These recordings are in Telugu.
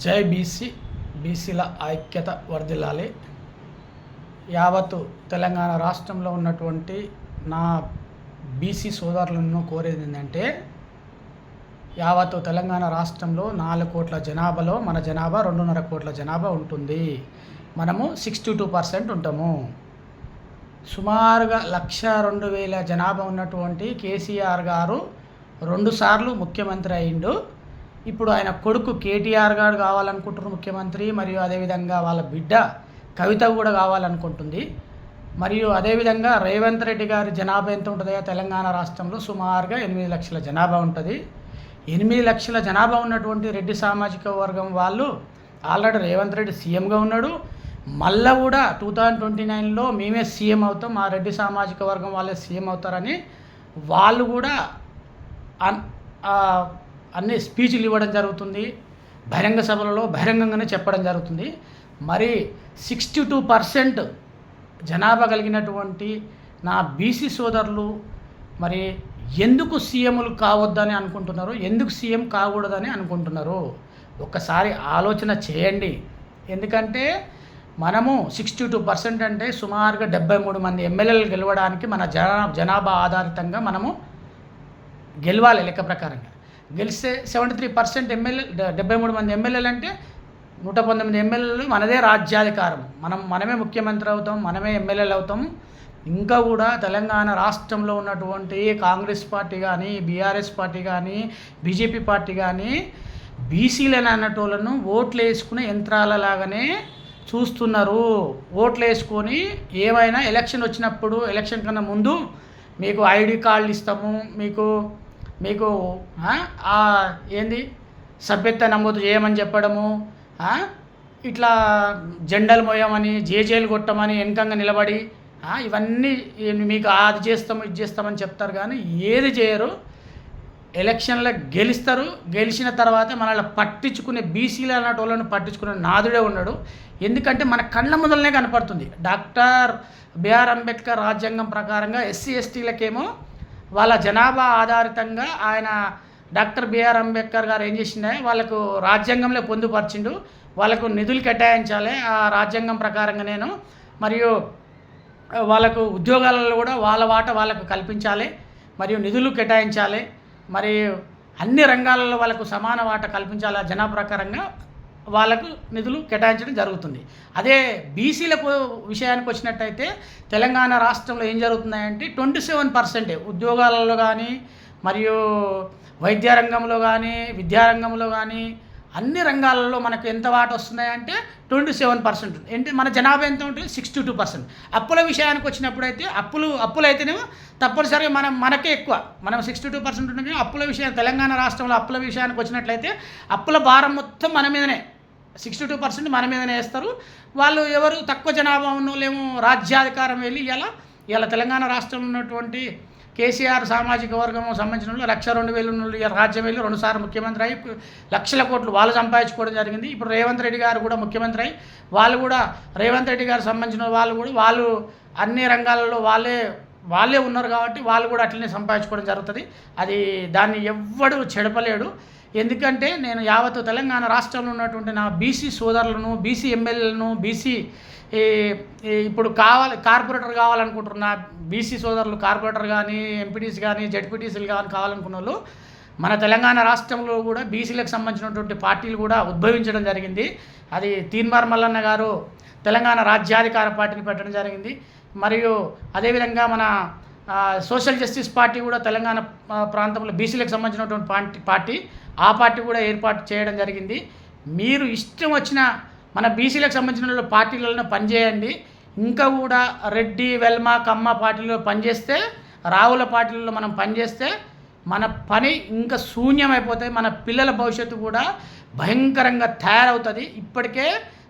జై బీసీ, బీసీల ఐక్యత వర్ధిల్లాలి. యావత్తు తెలంగాణ రాష్ట్రంలో ఉన్నటువంటి నా బీసీ సోదరులను కోరేది ఏంటంటే, యావత్తు తెలంగాణ రాష్ట్రంలో 4 కోట్ల జనాభాలో మన జనాభా 2.5 కోట్ల జనాభా ఉంటుంది. మనము 62% ఉంటాము. సుమారుగా 1,02,000 జనాభా ఉన్నటువంటి కేసీఆర్ గారు 2 సార్లు ముఖ్యమంత్రి అయిండు. ఇప్పుడు ఆయన కొడుకు కేటీఆర్ గారు కావాలనుకుంటున్నారు ముఖ్యమంత్రి, మరియు అదేవిధంగా వాళ్ళ బిడ్డ కవిత కూడా కావాలనుకుంటుంది. మరియు అదేవిధంగా రేవంత్ రెడ్డి గారి జనాభా ఎంత ఉంటుందో తెలంగాణ రాష్ట్రంలో సుమారుగా 8 లక్షల జనాభా ఉంటుంది. 8 లక్షల జనాభా ఉన్నటువంటి రెడ్డి సామాజిక వర్గం వాళ్ళు ఆల్రెడీ రేవంత్ రెడ్డి సీఎంగా ఉన్నాడు. మళ్ళీ కూడా 2029లో మేమే సీఎం అవుతాం, మా రెడ్డి సామాజిక వర్గం వాళ్ళే సీఎం అవుతారని వాళ్ళు కూడా అన్ని స్పీచ్లు ఇవ్వడం జరుగుతుంది. బహిరంగ సభలలో బహిరంగంగానే చెప్పడం జరుగుతుంది. మరి 62% జనాభా కలిగినటువంటి నా బీసీ సోదరులు మరి ఎందుకు సీఎంలు కావద్దని అనుకుంటున్నారు, ఎందుకు సీఎం కాకూడదని అనుకుంటున్నారు? ఒక్కసారి ఆలోచన చేయండి. ఎందుకంటే మనము 62% అంటే సుమారుగా 73 మంది ఎమ్మెల్యేలు గెలవడానికి మన జనాభా ఆధారితంగా మనము గెలవాలి. లెక్క ప్రకారంగా గెలిస్తే 73% ఎమ్మెల్యే, 73 మంది ఎమ్మెల్యేలు అంటే 119 ఎమ్మెల్యేలు మనదే రాజ్యాధికారం. మనమే ముఖ్యమంత్రి అవుతాం, మనమే ఎమ్మెల్యేలు అవుతాం. ఇంకా కూడా తెలంగాణ రాష్ట్రంలో ఉన్నటువంటి కాంగ్రెస్ పార్టీ కానీ, బీఆర్ఎస్ పార్టీ కానీ, బీజేపీ పార్టీ కానీ బీసీలను అన్నటోళ్ళను ఓట్లు వేసుకునే యంత్రాలలాగానే చూస్తున్నారు. ఓట్లు వేసుకొని ఏమైనా ఎలక్షన్ వచ్చినప్పుడు, ఎలక్షన్ కన్నా ముందు మీకు ఐడి కార్డులు ఇస్తాము, మీకు ఏంది సభ్యత్వ నమోదు చేయమని చెప్పడము, ఇట్లా జెండలు మోయమని, జేజేలు కొట్టమని వెనకంగా నిలబడి ఇవన్నీ మీకు అది చేస్తాము ఇది చేస్తామని చెప్తారు. కానీ ఏది చేయరు. ఎలక్షన్లో గెలుస్తారు. గెలిచిన తర్వాత మనల్ని పట్టించుకునే బీసీలు అన్నట్టు వాళ్ళని పట్టించుకునే నాదుడే ఉన్నాడు. ఎందుకంటే మన కళ్ళ మొదలనే కనపడుతుంది. డాక్టర్ బిఆర్ అంబేద్కర్ రాజ్యాంగం ప్రకారంగా ఎస్సీ ఎస్టీలకేమో వాళ్ళ జనాభా ఆధారితంగా ఆయన డాక్టర్ బిఆర్ అంబేద్కర్ గారు ఏం చేసిండే, వాళ్ళకు రాజ్యాంగంలో పొందుపరిచిండు. వాళ్ళకు నిధులు కేటాయించాలి ఆ రాజ్యాంగం ప్రకారంగా నేను, మరియు వాళ్ళకు ఉద్యోగాలలో కూడా వాళ్ళ వాట వాళ్ళకు కల్పించాలి, మరియు నిధులు కేటాయించాలి, మరియు అన్ని రంగాలలో వాళ్ళకు సమాన వాట కల్పించాలి. ఆ జనాభా ప్రకారంగా వాళ్ళకు నిధులు కేటాయించడం జరుగుతుంది. అదే బీసీలకు విషయానికి వచ్చినట్టయితే తెలంగాణ రాష్ట్రంలో ఏం జరుగుతున్నాయంటే 27% ఉద్యోగాలలో కానీ, మరియు వైద్య రంగంలో కానీ, విద్యారంగంలో కానీ అన్ని రంగాలలో మనకు ఎంత వాట వస్తున్నాయంటే 27%. ఏంటి మన జనాభా ఎంత ఉంటుంది? 62%. అప్పుల విషయానికి వచ్చినప్పుడు అయితే అప్పులు అయితేనేమో తప్పనిసరిగా మనకే ఎక్కువ. మనం 62% ఉంటుంది. అప్పుల విషయం తెలంగాణ రాష్ట్రంలో అప్పుల విషయానికి వచ్చినట్లయితే అప్పుల భారం మొత్తం మన మీదనే, 62% మన మీదనే వేస్తారు. వాళ్ళు ఎవరు తక్కువ జనాభా ఉన్నోళ్ళేమో రాజ్యాధికారం వెళ్ళి ఇలా తెలంగాణ రాష్ట్రంలో ఉన్నటువంటి కేసీఆర్ సామాజిక వర్గం సంబంధించిన వాళ్ళు 1,02,000 ఉన్న రాజ్యం వెళ్ళి 2 సార్లు ముఖ్యమంత్రి అయ్యి లక్షల కోట్లు వాళ్ళు సంపాదించుకోవడం జరిగింది. ఇప్పుడు రేవంత్ రెడ్డి గారు కూడా ముఖ్యమంత్రి అయ్యి వాళ్ళు కూడా రేవంత్ రెడ్డి గారు సంబంధించిన వాళ్ళు అన్ని రంగాలలో వాళ్ళే ఉన్నారు కాబట్టి వాళ్ళు కూడా అట్లనే సంపాదించుకోవడం జరుగుతుంది. దాన్ని ఎవ్వడు చెడపలేడు. ఎందుకంటే నేను యావత్తు తెలంగాణ రాష్ట్రంలో ఉన్నటువంటి నా బీసీ సోదరులను, బీసీ ఎమ్మెల్యేలను, బీసీ ఇప్పుడు కార్పొరేటర్ కావాలనుకుంటున్న బీసీ సోదరులు కార్పొరేటర్ కానీ, ఎంపీటీసీ కానీ, జెడ్పీటీసీలు కానీ కావాలనుకున్న వాళ్ళు మన తెలంగాణ రాష్ట్రంలో కూడా బీసీలకు సంబంధించినటువంటి పార్టీలు కూడా ఉద్భవించడం జరిగింది. అది తీన్మార్ మల్లన్న గారు తెలంగాణ రాజ్యాధికార పార్టీని పెట్టడం జరిగింది. మరియు అదేవిధంగా మన సోషల్ జస్టిస్ పార్టీ కూడా తెలంగాణ ప్రాంతంలో బీసీలకు సంబంధించినటువంటి పార్టీ, ఆ పార్టీ కూడా ఏర్పాటు చేయడం జరిగింది. మీరు ఇష్టం వచ్చిన మన బీసీలకు సంబంధించిన పార్టీలలో పనిచేయండి. ఇంకా కూడా రెడ్డి, వెల్మ, కమ్మ పార్టీలో పనిచేస్తే, రావుల పార్టీలలో మనం పనిచేస్తే మన పని ఇంకా శూన్యమైపోతాయి. మన పిల్లల భవిష్యత్తు కూడా భయంకరంగా తయారవుతుంది. ఇప్పటికే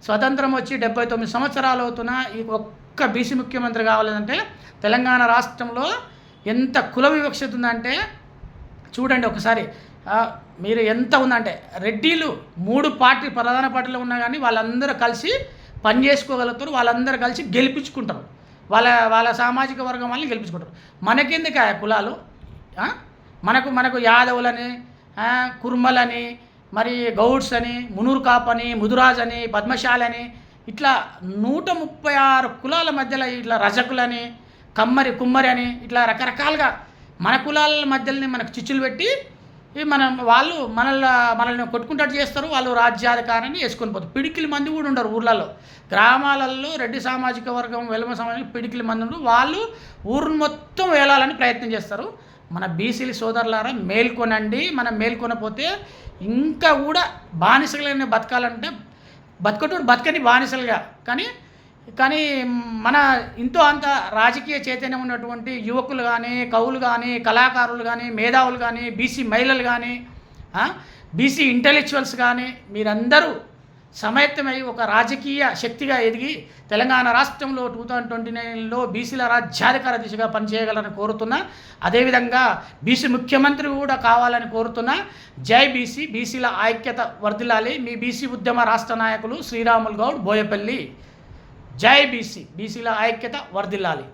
స్వతంత్రం వచ్చి 79 సంవత్సరాలు అవుతున్నా ఈ ఒక్క బీసీ ముఖ్యమంత్రి కావాలంటే తెలంగాణ రాష్ట్రంలో ఎంత కుల వివక్షత ఉందంటే చూడండి ఒకసారి. మీరు ఎంత ఉందంటే రెడ్డిలు 3 ప్రధాన పార్టీలు ఉన్నా కానీ వాళ్ళందరూ కలిసి పని చేసుకోగలుగుతారు. వాళ్ళందరూ కలిసి గెలిపించుకుంటారు. వాళ్ళ సామాజిక వర్గం వాళ్ళని గెలిపించుకుంటారు. మనకెందుకు కులాలు? మనకు యాదవులని, కుర్మలని, మరి గౌడ్స్ అని, మునూరు కాప్ అని, ముదురాజ్ అని, పద్మశాలి అని, ఇట్లా 136 కులాల మధ్యలో ఇట్లా రజకులని, కుమ్మరి అని ఇట్లా రకరకాలుగా మన కులాల మధ్యలోనే మనకు చిచ్చులు పెట్టి వాళ్ళు మనల్ని కొట్టుకుంటట్టు చేస్తారు. వాళ్ళు రాజ్యాధికారాన్ని వేసుకొని పోతారు. పిడికిలి మంది కూడా ఉండరు ఊర్లలో. గ్రామాలలో రెడ్డి సామాజిక వర్గం, వెలుమ సమాజం పిడికిలి మంది ఉండరు. వాళ్ళు ఊరును మొత్తం వేలాలని ప్రయత్నం చేస్తారు. మన బీసీల సోదరులారా మేల్కొనండి. మనం మేల్కొనపోతే ఇంకా కూడా బానిసలుగానే బతకాలంటే బతకని బానిసలుగా. కానీ మన ఇంతో అంత రాజకీయ చైతన్యం ఉన్నటువంటి యువకులు కానీ, కవులు కానీ, కళాకారులు కానీ, మేధావులు కానీ, బీసీ మహిళలు కానీ, బీసీ ఇంటెలెక్చువల్స్ కానీ మీరందరూ సమైక్యమై ఒక రాజకీయ శక్తిగా ఎదిగి తెలంగాణ రాష్ట్రంలో 2029లో బీసీల రాజ్యాధికార దిశగా పనిచేయగలని కోరుతున్నా. అదేవిధంగా బీసీ ముఖ్యమంత్రి కూడా కావాలని కోరుతున్నా. జై బీసీ, బీసీల ఐక్యత వర్ధిల్లాలి. మీ బీసీ ఉద్యమ రాష్ట్ర నాయకులు శ్రీరాములు గౌడ్, బోయపల్లి. జై బీసీ, బీసీల ఐక్యత వర్ధిల్లాలి.